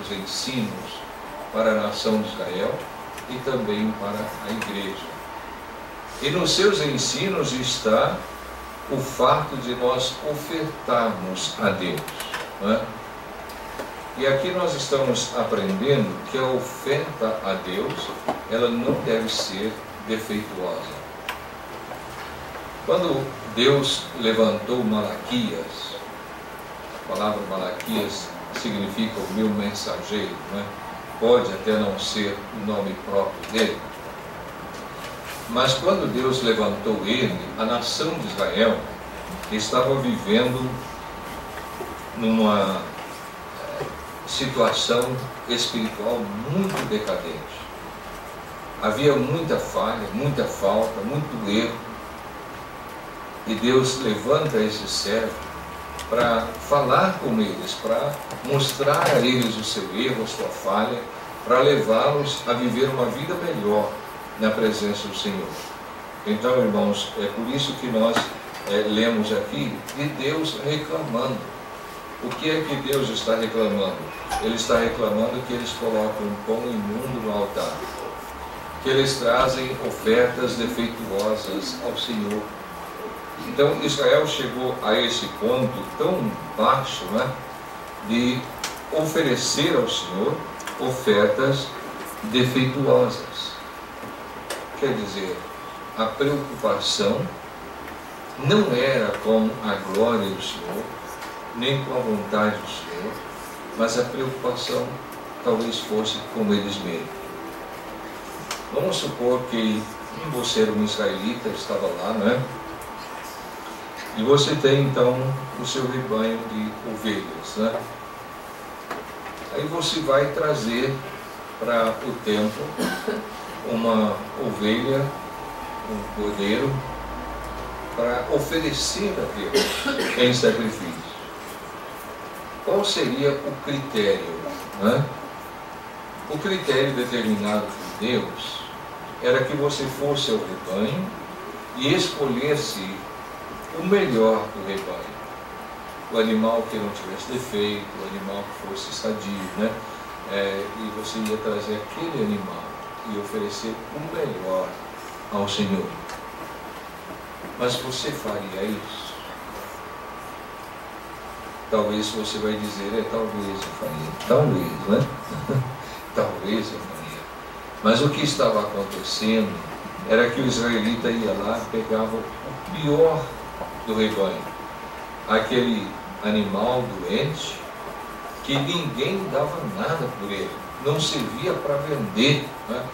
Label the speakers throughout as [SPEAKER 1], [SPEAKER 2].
[SPEAKER 1] os ensinos para a nação de Israel e também para a igreja. E nos seus ensinos está o fato de nós ofertarmos a Deus, não é? E aqui nós estamos aprendendo que a oferta a Deus, ela não deve ser defeituosa. Quando Deus levantou Malaquias, a palavra Malaquias significa o meu mensageiro, não é? Pode até não ser o nome próprio dele, mas quando Deus levantou ele, a nação de Israel estava vivendo numa situação espiritual muito decadente. Havia muita falha, muita falta, muito erro. E Deus levanta esse servo para falar com eles, para mostrar a eles o seu erro, a sua falha, para levá-los a viver uma vida melhor na presença do Senhor. Então, irmãos, é por isso que nós lemos aqui de Deus reclamando. O que é que Deus está reclamando? Ele está reclamando que eles colocam um pão imundo no altar, que eles trazem ofertas defeituosas ao Senhor. Então Israel chegou a esse ponto tão baixo, né, de oferecer ao Senhor ofertas defeituosas. Quer dizer, a preocupação não era com a glória do Senhor, nem com a vontade do Senhor, mas a preocupação talvez fosse com eles mesmos. Vamos supor que você era um israelita, estava lá, não é? E você tem então o seu rebanho de ovelhas, né? Aí você vai trazer para o templo uma ovelha, um cordeiro, para oferecer a Deus em sacrifício. Qual seria o critério, né? O critério determinado por Deus era que você fosse ao rebanho e escolhesse o melhor do rebanho. O animal que não tivesse defeito, o animal que fosse sadio, né? E você ia trazer aquele animal e oferecer o melhor ao Senhor. Mas você faria isso? Talvez você vai dizer, talvez eu faria. Talvez, né? Talvez eu faria. Mas o que estava acontecendo era que o israelita ia lá e pegava o pior do rebanho. Aquele animal doente que ninguém dava nada por ele. Não servia para vender, né?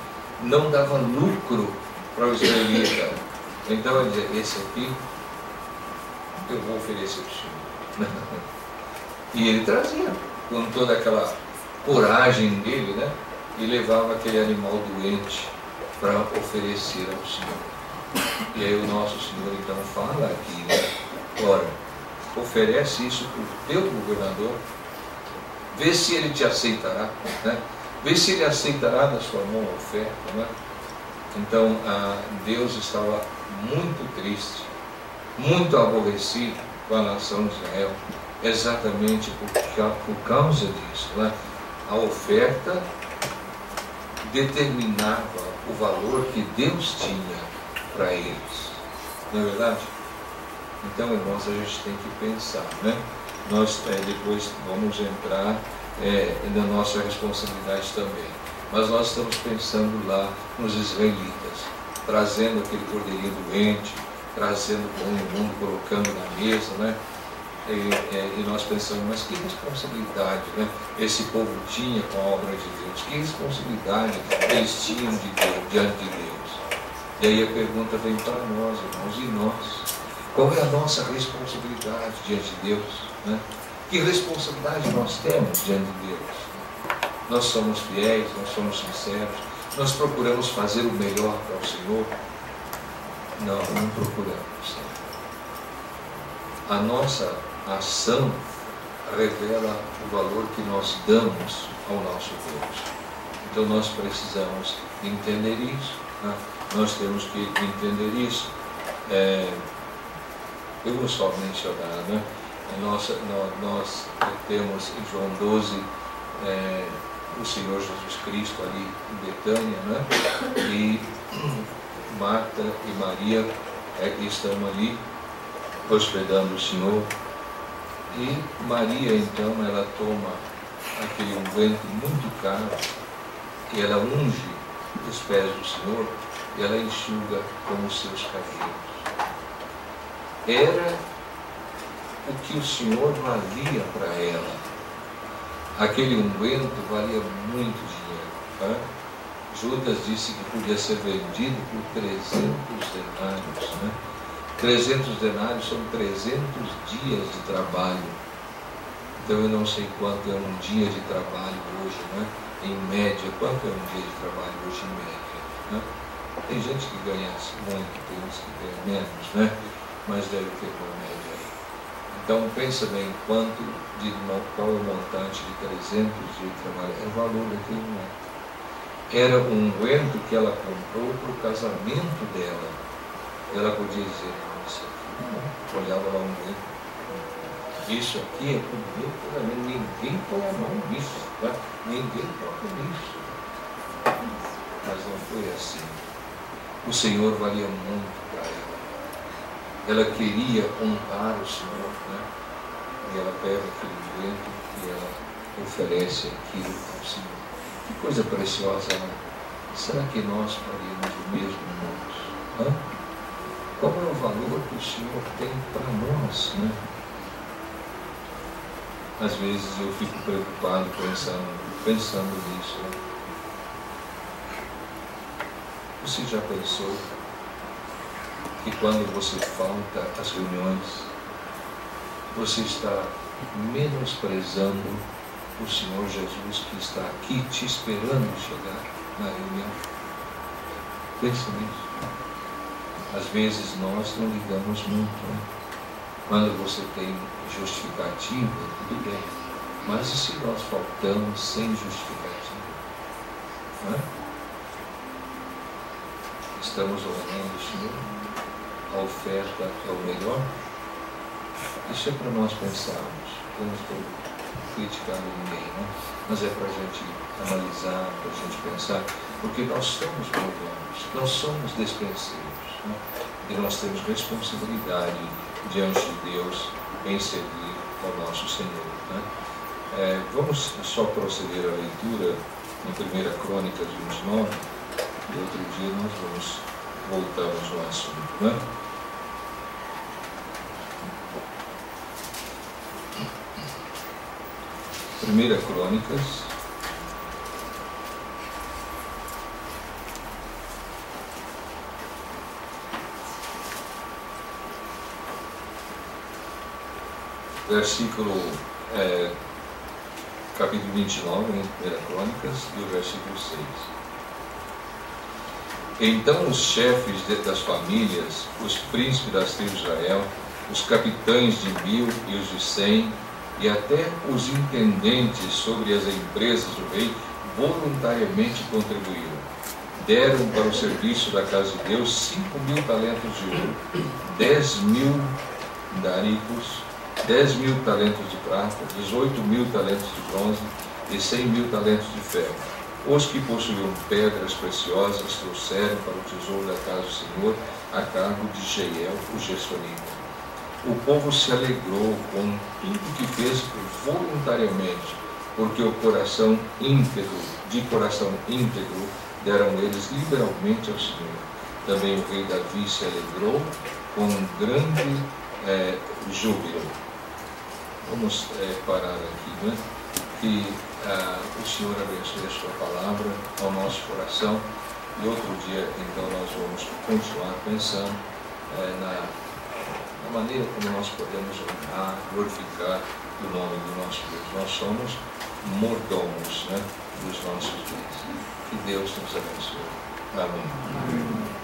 [SPEAKER 1] Não dava lucro para o israelita. Então ele dizia, esse aqui eu vou oferecer para o Senhor. E ele trazia, com toda aquela coragem dele, né? E levava aquele animal doente para oferecer ao Senhor. E aí o nosso Senhor então fala aqui, né? Ora, oferece isso para o teu governador, vê se ele te aceitará, né? Vê se ele aceitará da sua mão a oferta, né? Então Deus estava muito triste, muito aborrecido com a nação de Israel, exatamente por causa disso, né? A oferta determinava o valor que Deus tinha para eles, não é verdade? Então, irmãos, a gente tem que pensar, né? Nós depois vamos entrar na nossa responsabilidade também, mas nós estamos pensando lá nos israelitas, trazendo aquele cordeirinho doente, trazendo o pão imundo, colocando na mesa, né? E nós pensamos, mas que responsabilidade, né, esse povo tinha com a obra de Deus, que responsabilidade eles tinham de Deus, diante de Deus. E aí a pergunta vem para nós, irmãos, e nós? Qual é a nossa responsabilidade diante de Deus, né? Que responsabilidade nós temos diante de Deus? Nós somos fiéis, nós somos sinceros, nós procuramos fazer o melhor para o Senhor? Não procuramos. A nossa ação revela o valor que nós damos ao nosso Deus. Então nós precisamos entender isso, né? Nós temos que entender isso. Eu vou só mencionar, né? Nós temos em João 12 o Senhor Jesus Cristo ali em Betânia, né? E Marta e Maria estão ali hospedando o Senhor. E Maria, então, ela toma aquele unguento muito caro e ela unge os pés do Senhor e ela enxuga com os seus cabelos. Era o que o Senhor valia para ela. Aquele unguento valia muito dinheiro. Tá? Judas disse que podia ser vendido por 300 denários. Né? 300 denários são 300 dias de trabalho. Então eu não sei quanto é um dia de trabalho hoje, né? Em média, quanto é um dia de trabalho hoje em média? Né? Tem gente que ganha muito, tem uns que ganham menos, né? Mas deve ter uma média aí. Então pensa bem qual é o montante de 300 dias de trabalho, é o valor daquele unguento. Era um unguento que ela comprou para o casamento dela. Ela podia dizer, não, isso aqui não. Olhava lá um unguento. Isso aqui é para o meu casamento, ninguém põe a mão nisso, tá? Ninguém toca nisso. Mas não foi assim. O Senhor valia muito para ela. Ela queria honrar o Senhor, né? E ela pega aquele unguento e ela oferece aquilo ao Senhor. Que coisa preciosa, né? Será que nós faríamos o mesmo, irmãos? Qual é o valor que o Senhor tem para nós, né? Às vezes eu fico preocupado pensando nisso. Né? Você já pensou que quando você falta às reuniões, você está menosprezando o Senhor Jesus que está aqui te esperando chegar na reunião? Pensa nisso. Às vezes nós não ligamos muito, né? Quando você tem justificativa, tudo bem. Mas e se nós faltamos sem justificativa? Não é? Estamos honrando o Senhor? A oferta é o melhor? Isso é para nós pensarmos. Eu não estou criticando ninguém, né? Mas é para a gente analisar, para a gente pensar, porque nós somos mordomos, nós somos despenseiros, né? E nós temos responsabilidade diante de Deus em servir ao nosso Senhor. Né? Vamos só proceder à leitura em 1 Crônicas 29, e outro dia nós voltamos ao assunto. Né? Primeira Crônicas, capítulo 29, em 1 Crônicas, e o versículo 6. Então os chefes das famílias, os príncipes das tribos de Israel, os capitães de 1000 e os de 100, e até os intendentes sobre as empresas do rei, voluntariamente contribuíram. Deram para o serviço da casa de Deus 5.000 talentos de ouro, 10.000 daricos, 10.000 talentos de prata, 18.000 talentos de bronze e 100.000 talentos de ferro. Os que possuíam pedras preciosas trouxeram para o tesouro da casa do Senhor a cargo de Jeiel, o Gersonita. O povo se alegrou com tudo que fez voluntariamente, porque de coração íntegro, deram eles liberalmente ao Senhor. Também o rei Davi se alegrou com grande júbilo. Vamos parar aqui, né? Que o Senhor abençoe a sua palavra ao nosso coração, e outro dia então nós vamos continuar pensando na maneira como nós podemos honrar, glorificar o nome do nosso Deus. Nós somos mordomos, né, dos nossos bens. Que Deus nos abençoe. Amém.